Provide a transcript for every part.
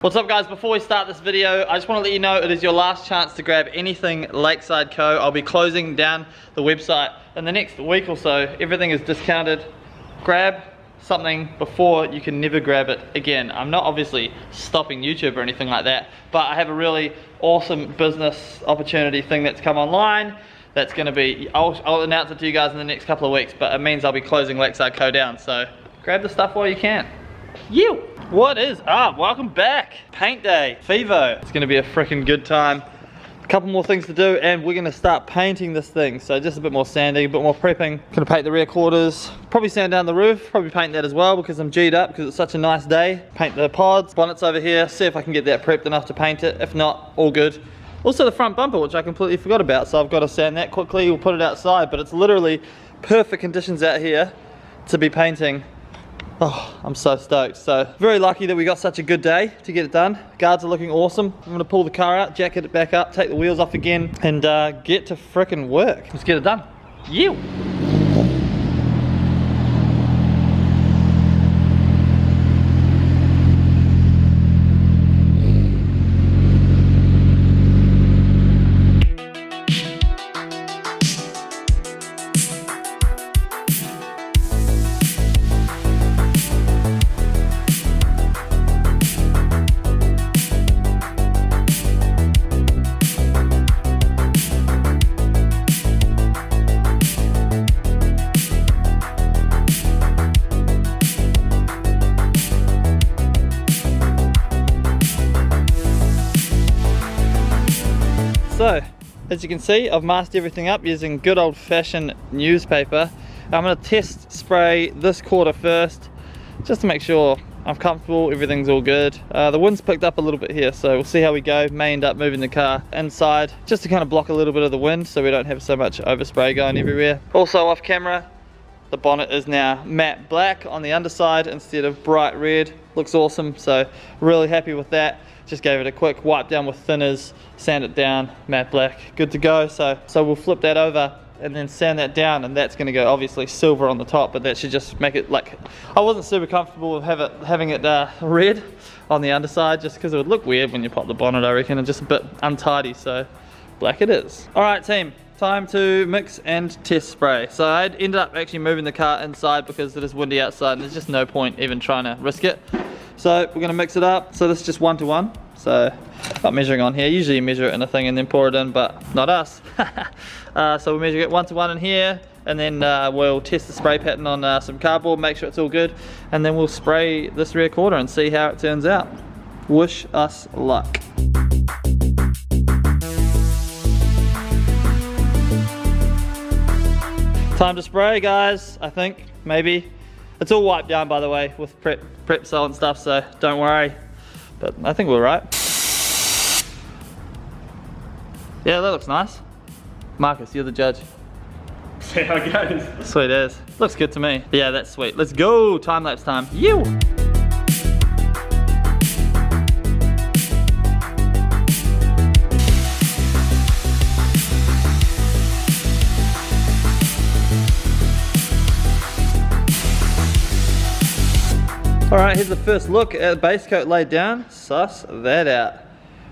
What's up guys, before we start this video, I just want to let you know it is your last chance to grab anything Lakeside Co. I'll be closing down the website in the next week or so. Everything is discounted. Grab something before you can never grab it again. I'm not obviously stopping YouTube or anything like that, but I have a really awesome business opportunity thing that's come online. That's going to be, I'll announce it to you guys in the next couple of weeks, but it means I'll be closing Lakeside Co. down, so grab the stuff while you can. You! What is up? Welcome back. Paint day, Evo. It's gonna be a freaking good time. A couple more things to do and we're gonna start painting this thing. So just a bit more sanding, a bit more prepping. Gonna paint the rear quarters, probably sand down the roof, probably paint that as well because I'm G'd up because it's such a nice day. Paint the pods, bonnet's over here, see if I can get that prepped enough to paint it. If not, all good. Also the front bumper, which I completely forgot about, so I've got to sand that quickly. We'll put it outside, but it's literally perfect conditions out here to be painting. Oh, I'm so stoked. So very lucky that we got such a good day to get it done. Guards are looking awesome. I'm gonna pull the car out, jacket it back up, take the wheels off again, and get to frickin' work. Let's get it done. You. So, as you can see, I've masked everything up using good old-fashioned newspaper. I'm going to test spray this quarter first, just to make sure I'm comfortable, everything's all good. The wind's picked up a little bit here, so we'll see how we go. May end up moving the car inside, just to kind of block a little bit of the wind, so we don't have so much overspray going everywhere. Also off camera, the bonnet is now matte black on the underside instead of bright red. Looks awesome, so really happy with that. Just gave it a quick wipe down with thinners, sand it down, matte black, good to go. So we'll flip that over and then sand that down, and that's gonna go obviously silver on the top, but that should just make it like, I wasn't super comfortable with having it red on the underside, just because it would look weird when you pop the bonnet, I reckon, and just a bit untidy, so black it is. All right team, time to mix and test spray. So I ended up actually moving the car inside because it is windy outside and there's just no point even trying to risk it. So we're gonna mix it up. So this is just 1-to-1. So not measuring on here. Usually you measure it in a thing and then pour it in, but not us. So we're measuring it 1-to-1 in here, and then we'll test the spray pattern on some cardboard, make sure it's all good, and then we'll spray this rear quarter and see how it turns out. Wish us luck. Time to spray, guys, I think, maybe. It's all wiped down, by the way, with prep cell and stuff, so don't worry. But I think we're right. Yeah, that looks nice. Marcus, you're the judge. See how it goes. Sweet as. Looks good to me. Yeah, that's sweet. Let's go, time lapse time. You. Alright, here's the first look at the base coat laid down. Suss that out.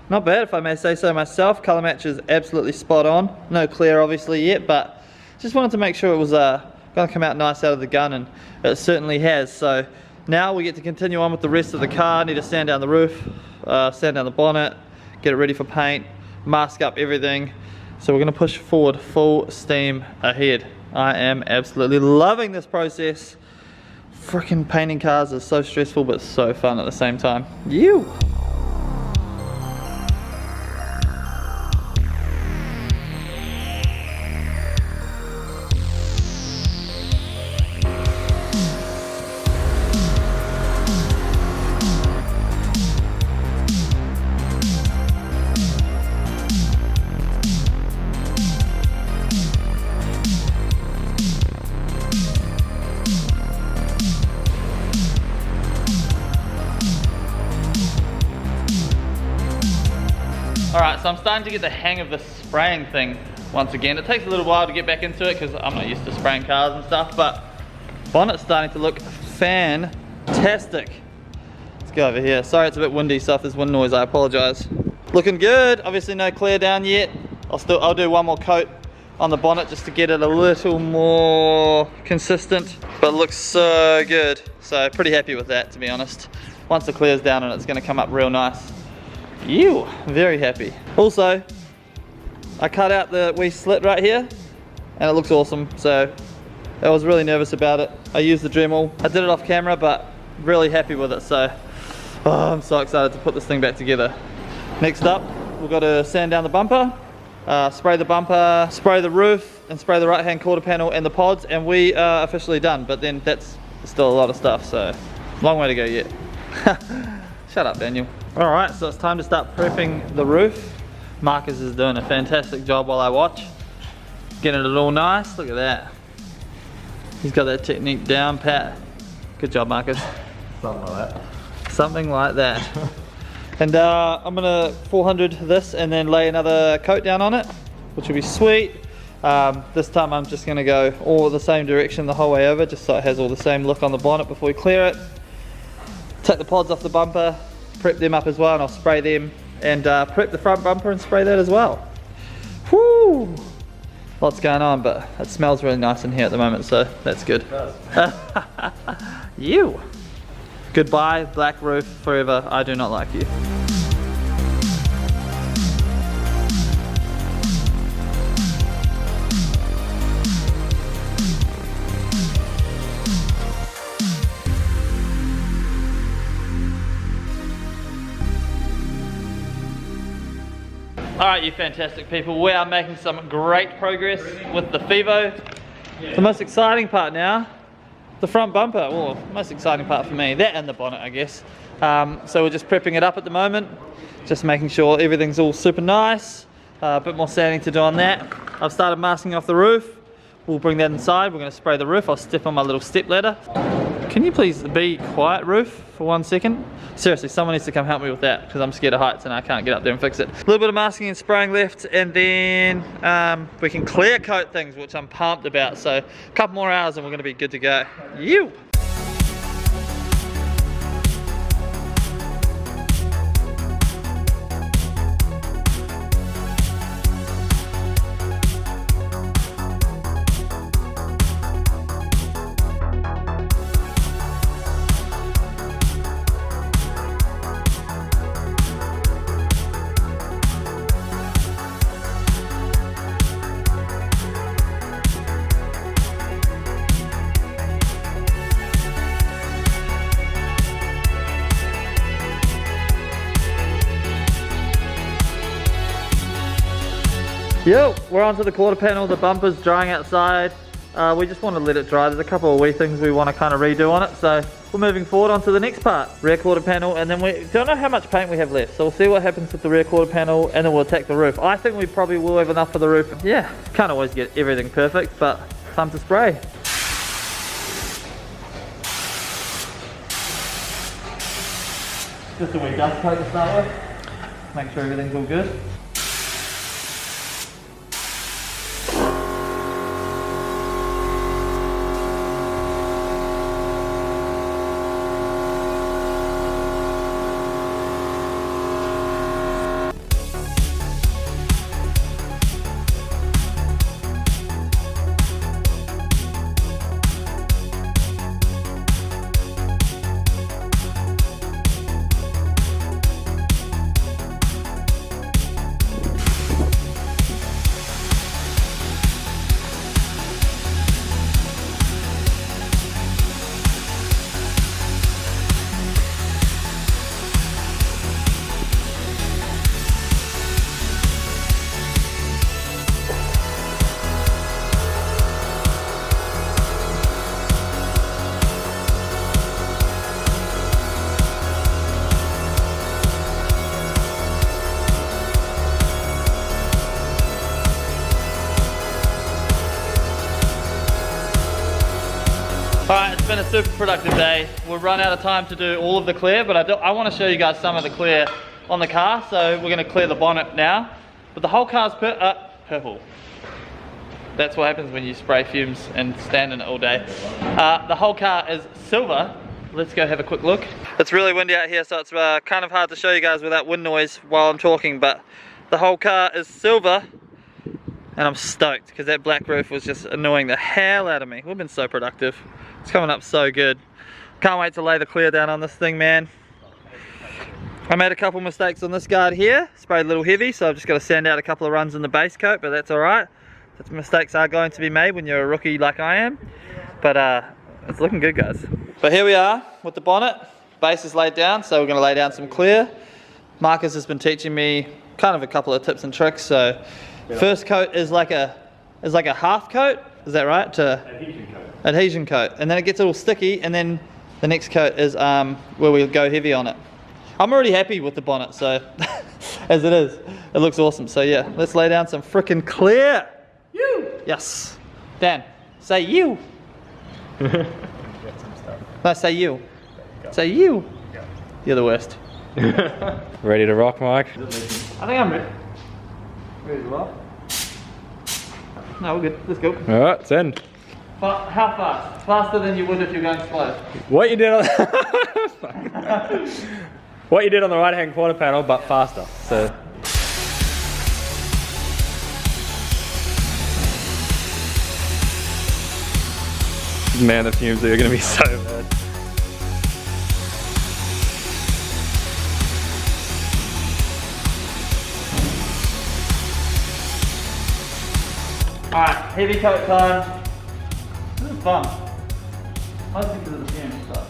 Not bad if I may say so myself. Colour match is absolutely spot on. No clear obviously yet, but just wanted to make sure it was going to come out nice out of the gun, and it certainly has. So now we get to continue on with the rest of the car. Need to sand down the roof, sand down the bonnet, get it ready for paint, mask up everything. So we're going to push forward full steam ahead. I am absolutely loving this process. Freaking painting cars is so stressful but so fun at the same time. You. Alright, so I'm starting to get the hang of the spraying thing once again. It takes a little while to get back into it because I'm not used to spraying cars and stuff, but bonnet's starting to look fantastic. Let's go over here. Sorry it's a bit windy, so if there's wind noise I apologise. Looking good, obviously no clear down yet. I'll do one more coat on the bonnet just to get it a little more consistent, but it looks so good. So pretty happy with that, to be honest. Once the clear's down and it's going to come up real nice. Ew, very happy. Also, I cut out the wee slit right here and it looks awesome, so I was really nervous about it. I used the Dremel. I did it off camera, but really happy with it, so I'm so excited to put this thing back together. Next up, we've got to sand down the bumper, spray the bumper, spray the roof, and spray the right hand quarter panel and the pods, and we are officially done. But then that's still a lot of stuff, so long way to go yet. Shut up, Daniel. Alright, so it's time to start prepping the roof. Marcus is doing a fantastic job while I watch. Getting it all nice, look at that. He's got that technique down pat. Good job, Marcus. Something like that. Something like that. And I'm gonna 400 this and then lay another coat down on it, which will be sweet. This time I'm just gonna go all the same direction the whole way over, just so it has all the same look on the bonnet before we clear it. Take the pods off the bumper, prep them up as well, and I'll spray them, and prep the front bumper and spray that as well. Whoo! Lots going on, but it smells really nice in here at the moment, so that's good. You! Goodbye, black roof, forever, I do not like you. Alright, you fantastic people, we are making some great progress with the Evo. The most exciting part now, the front bumper. Well, most exciting part for me, that and the bonnet, I guess. So we're just prepping it up at the moment, just making sure everything's all super nice. A bit more sanding to do on that. I've started masking off the roof. We'll bring that inside, we're going to spray the roof. I'll step on my little step ladder. Can you please be quiet, roof, for 1 second? Seriously, someone needs to come help me with that because I'm scared of heights and I can't get up there and fix it. A little bit of masking and spraying left, and then we can clear coat things, which I'm pumped about. So a couple more hours and we're going to be good to go. You! Yo, we're onto the quarter panel, the bumper's drying outside. We just want to let it dry. There's a couple of wee things we want to kind of redo on it, so we're moving forward onto the next part. Rear quarter panel, and then we don't know how much paint we have left, so we'll see what happens with the rear quarter panel, and then we'll attack the roof. I think we probably will have enough for the roof. Yeah, can't always get everything perfect, but time to spray. Just a wee dust coat to start with. Make sure everything's all good. Alright, it's been a super productive day. We've run out of time to do all of the clear, but I want to show you guys some of the clear on the car. So we're going to clear the bonnet now. But the whole car's purple. That's what happens when you spray fumes and stand in it all day. The whole car is silver, let's go have a quick look. It's really windy out here, so it's kind of hard to show you guys without wind noise while I'm talking, but the whole car is silver and I'm stoked because that black roof was just annoying the hell out of me. We've been so productive. It's coming up so good. Can't wait to lay the clear down on this thing, man. I made a couple mistakes on this guard here, sprayed a little heavy, so I've just got to sand out a couple of runs in the base coat, but that's alright. Mistakes are going to be made when you're a rookie like I am, but it's looking good, guys. But here we are with the bonnet. Base is laid down, so we're going to lay down some clear. Marcus has been teaching me kind of a couple of tips and tricks. So first coat is like a half coat, is that right? Adhesion coat, and then it gets a little sticky, and then the next coat is where we go heavy on it. I'm already happy with the bonnet, so as it is, it looks awesome. So yeah, let's lay down some frickin' clear. You. Yes. Dan, say you. No, say you. Say you. You're the worst. Ready to rock, Mike? I think I'm ready. Ready to rock? No, we're good. Let's go. Alright, it's in. How fast? Faster than you would if you're going slow. What you did on what you did on the right hand quarter panel, but faster. So. Man, the fumes are gonna be so bad. Alright, heavy coat time. This is fun. Mostly because of the fumes, but.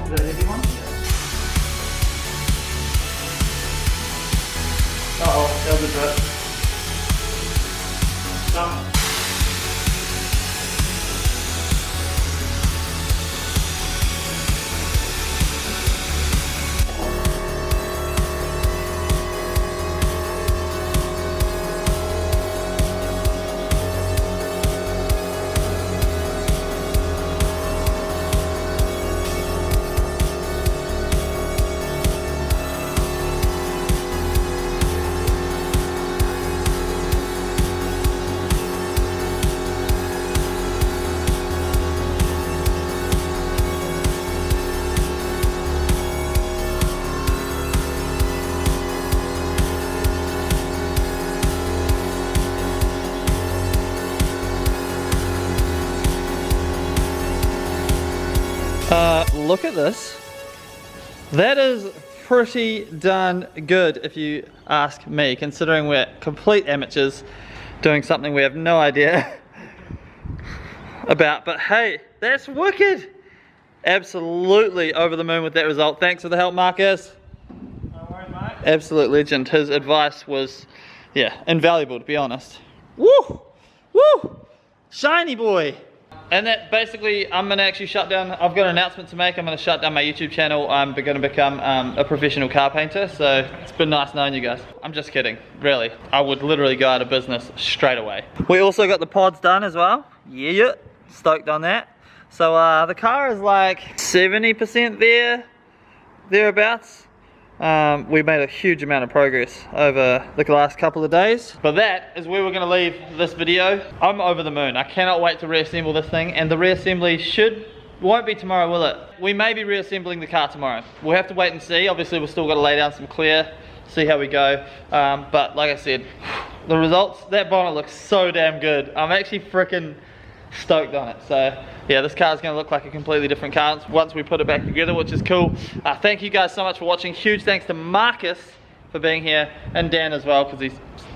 Is that a heavy one? Uh oh, that was a drip. Stop. Look at this. That is pretty darn good if you ask me, considering we're complete amateurs doing something we have no idea about. But hey, that's wicked. Absolutely over the moon with that result. Thanks for the help, Marcus. No worries, mate. Absolute legend. His advice was, yeah, invaluable to be honest. Woo! Woo! Shiny boy! And that basically, I'm gonna actually shut down, I've got an announcement to make. I'm gonna shut down my YouTube channel. I'm gonna become a professional car painter. So it's been nice knowing you guys. I'm just kidding, really. I would literally go out of business straight away. We also got the pods done as well. Yeah, stoked on that. So the car is like 70% there, thereabouts. We made a huge amount of progress over the last couple of days. But that is where we're going to leave this video. I'm over the moon. I cannot wait to reassemble this thing, and the reassembly won't be tomorrow, will it? We may be reassembling the car tomorrow. We'll have to wait and see. Obviously we've still got to lay down some clear, see how we go. But like I said, the results, that bonnet looks so damn good. I'm actually freaking stoked on it. So yeah, this car is going to look like a completely different car once we put it back together, which is cool. Thank you guys so much for watching. Huge thanks to Marcus for being here, and Dan as well, because he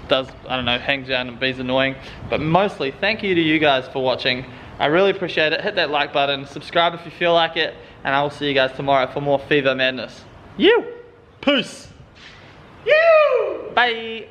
does, I don't know, hangs down and be's annoying. But mostly thank you to you guys for watching. I really appreciate it. Hit that like button, subscribe if you feel like it, and I will see you guys tomorrow for more Fever Madness. You! Peace! You! Bye!